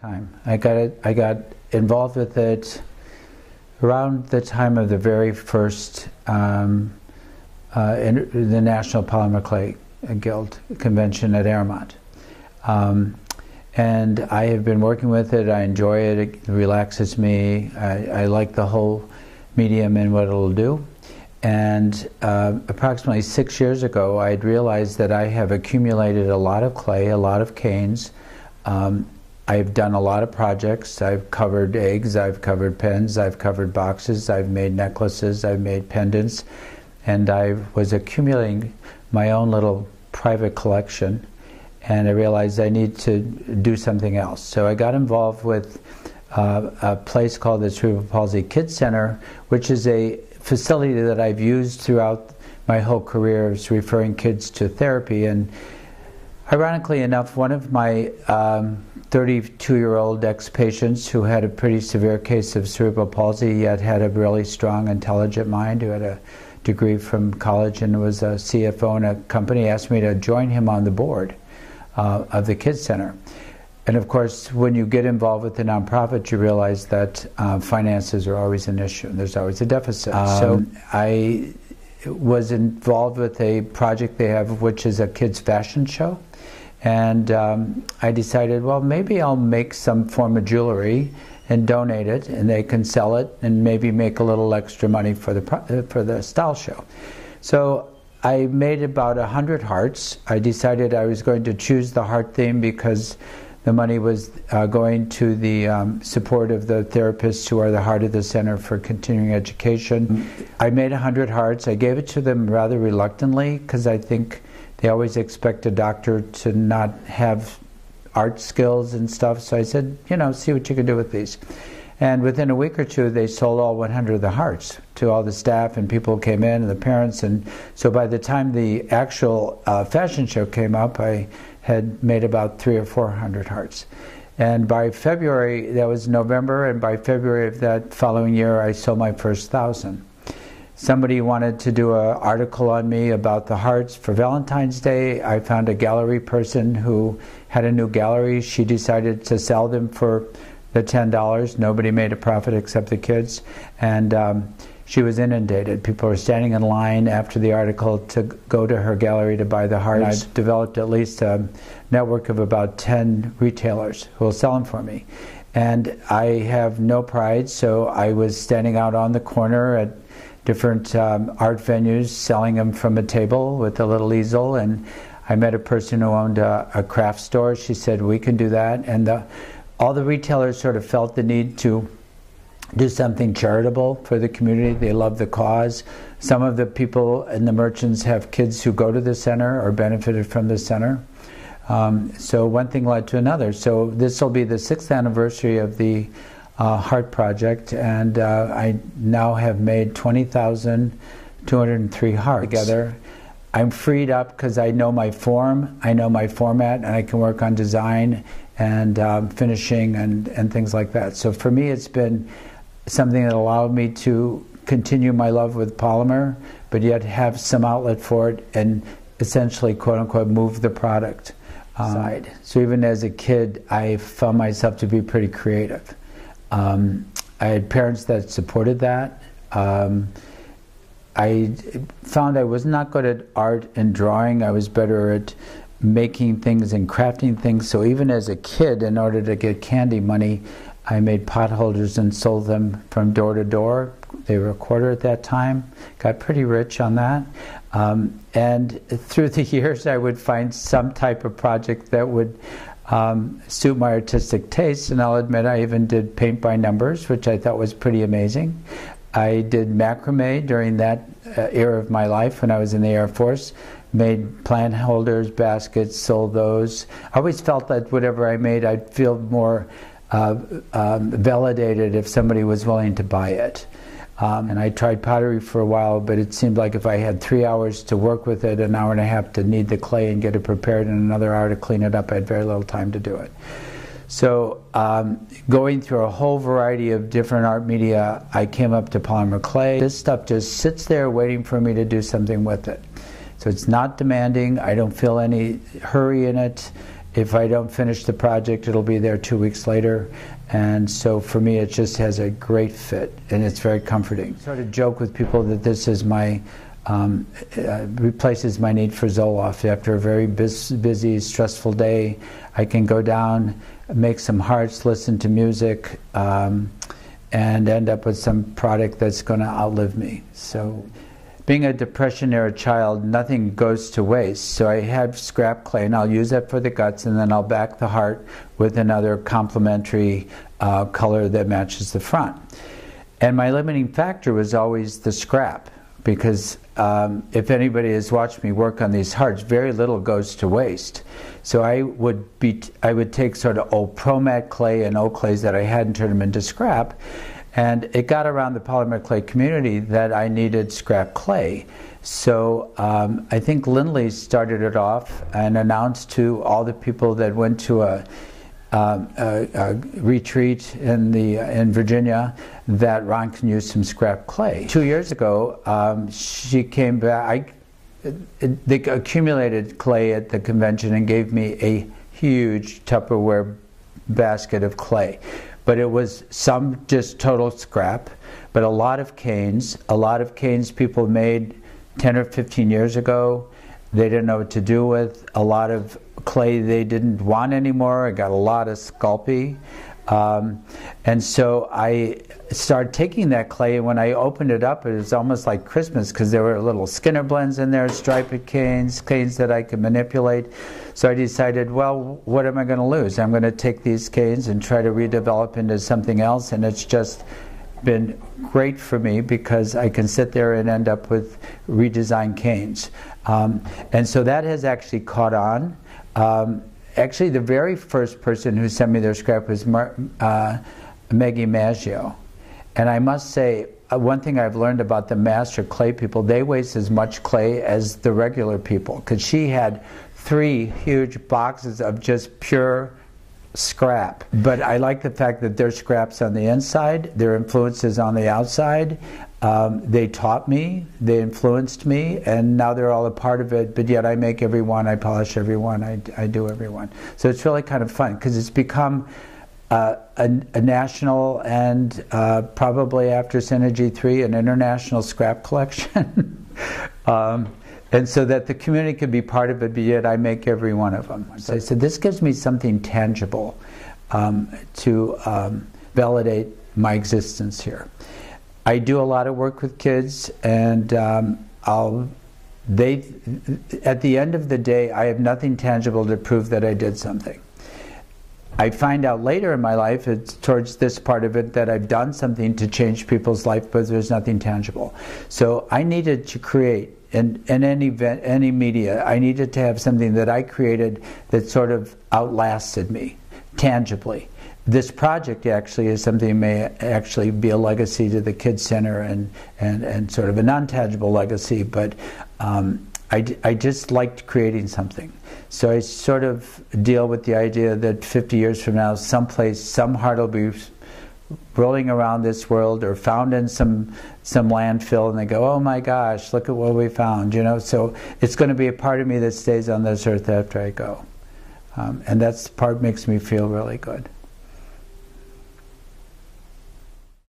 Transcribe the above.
I got involved with it around the time of the very first in the National Polymer Clay Guild convention at Airmont. And I have been working with it. I enjoy it. It relaxes me. I like the whole medium and what it'll do. And approximately 6 years ago, I had realized that I have accumulated a lot of clay, a lot of canes. I've done a lot of projects. I've covered eggs, I've covered pens, I've covered boxes, I've made necklaces, I've made pendants, and I was accumulating my own little private collection, and I realized I need to do something else. So I got involved with a place called the Cerebral Palsy Kids Center, which is a facility that I've used throughout my whole career, is referring kids to therapy. And ironically enough, one of my 32-year-old ex-patients who had a pretty severe case of cerebral palsy, yet had a really strong, intelligent mind, who had a degree from college and was a CFO in a company, asked me to join him on the board of the Kids Center. And of course, when you get involved with the nonprofit, you realize that finances are always an issue. There's always a deficit. So I was involved with a project they have, which is a kids' fashion show. And I decided, well, maybe I'll make some form of jewelry and donate it, and they can sell it and maybe make a little extra money for the style show. So I made about 100 hearts. I decided I was going to choose the heart theme because the money was going to the support of the therapists who are the heart of the Center for Continuing Education. I made 100 hearts. I gave it to them rather reluctantly because I think they always expect a doctor to not have art skills and stuff. So I said, you know, see what you can do with these. And within a week or two, they sold all 100 of the hearts to all the staff, and people came in, and the parents. And so by the time the actual fashion show came up, I had made about 300 or 400 hearts. And by February, that was November, and by February of that following year, I sold my first 1,000. Somebody wanted to do an article on me about the hearts for Valentine's Day. I found a gallery person who had a new gallery. She decided to sell them for the $10. Nobody made a profit except the kids. And she was inundated. People were standing in line after the article to go to her gallery to buy the hearts. I've developed at least a network of about 10 retailers who will sell them for me. And I have no pride, so I was standing out on the corner at different art venues selling them from a table with a little easel, and I met a person who owned a craft store. She said, we can do that. And all the retailers sort of felt the need to do something charitable for the community. They love the cause. Some of the people and the merchants have kids who go to the center or benefited from the center. So one thing led to another. So this will be the 6th anniversary of the Heart Project, and I now have made 20,203 hearts together. I'm freed up because I know my form, I know my format, and I can work on design and finishing and things like that. So for me, it's been something that allowed me to continue my love with polymer, but yet have some outlet for it and essentially, quote unquote, move the product side. So even as a kid, I found myself to be pretty creative. I had parents that supported that. I found I was not good at art and drawing. I was better at making things and crafting things. So even as a kid, in order to get candy money, I made pot holders and sold them from door to door. They were a quarter at that time. Got pretty rich on that. And through the years, I would find some type of project that would suit my artistic tastes, and I'll admit I even did paint by numbers, which I thought was pretty amazing. I did macrame during that era of my life when I was in the Air Force, made plant holders, baskets, sold those. I always felt that whatever I made, I'd feel more validated if somebody was willing to buy it. And I tried pottery for a while, but it seemed like if I had 3 hours to work with it, an hour and a half to knead the clay and get it prepared, and another hour to clean it up, I had very little time to do it. So going through a whole variety of different art media, I came up to polymer clay. This stuff just sits there waiting for me to do something with it. So it's not demanding. I don't feel any hurry in it. If I don't finish the project, it'll be there 2 weeks later. And so for me, it just has a great fit, and it's very comforting. I sort of joke with people that this is my, replaces my need for Zoloft. After a very busy, stressful day, I can go down, make some hearts, listen to music, and end up with some product that's going to outlive me. So, being a Depression-era child, nothing goes to waste. So I have scrap clay, and I'll use that for the guts, and then I'll back the heart with another complementary color that matches the front. And my limiting factor was always the scrap, because if anybody has watched me work on these hearts, very little goes to waste. So I would take sort of old ProMat clay and old clays that I had and turn them into scrap. And it got around the polymer clay community that I needed scrap clay. So I think Lindley started it off and announced to all the people that went to a retreat in Virginia that Ron can use some scrap clay. 2 years ago, she came back. They accumulated clay at the convention and gave me a huge Tupperware basket of clay. But it was some just total scrap, but a lot of canes people made 10 or 15 years ago. They didn't know what to do with. A lot of clay they didn't want anymore. I got a lot of Sculpey. And so I started taking that clay, and when I opened it up, it was almost like Christmas, because there were little Skinner blends in there, striped canes that I could manipulate. So I decided, well, what am I going to lose? I'm going to take these canes and try to redevelop into something else, and it's just been great for me because I can sit there and end up with redesigned canes. And so that has actually caught on. Actually, the very first person who sent me their scrap was Maggie Maggio. And I must say, one thing I've learned about the master clay people, they waste as much clay as the regular people, because she had 3 huge boxes of just pure scrap. But I like the fact that their scrap's on the inside, their influence is on the outside. They taught me, they influenced me, and now they're all a part of it, but yet I make every one, I polish every one, I do every one. So it's really kind of fun, because it's become a national and probably after Synergy 3, an international scrap collection. And so that the community can be part of it, but yet I make every one of them. So I said, this gives me something tangible to validate my existence here. I do a lot of work with kids, and at the end of the day, I have nothing tangible to prove that I did something. I find out later in my life, it's towards this part of it, that I've done something to change people's life, but there's nothing tangible. So I needed to create, in any event, any media, I needed to have something that I created that sort of outlasted me, tangibly. This project actually is something that may actually be a legacy to the Kids Center and sort of a non-tangible legacy, but I just liked creating something. So I sort of deal with the idea that 50 years from now, someplace, some heart will be rolling around this world or found in some landfill, and they go, oh my gosh, look at what we found, you know. So it's going to be a part of me that stays on this earth after I go. And that's part makes me feel really good.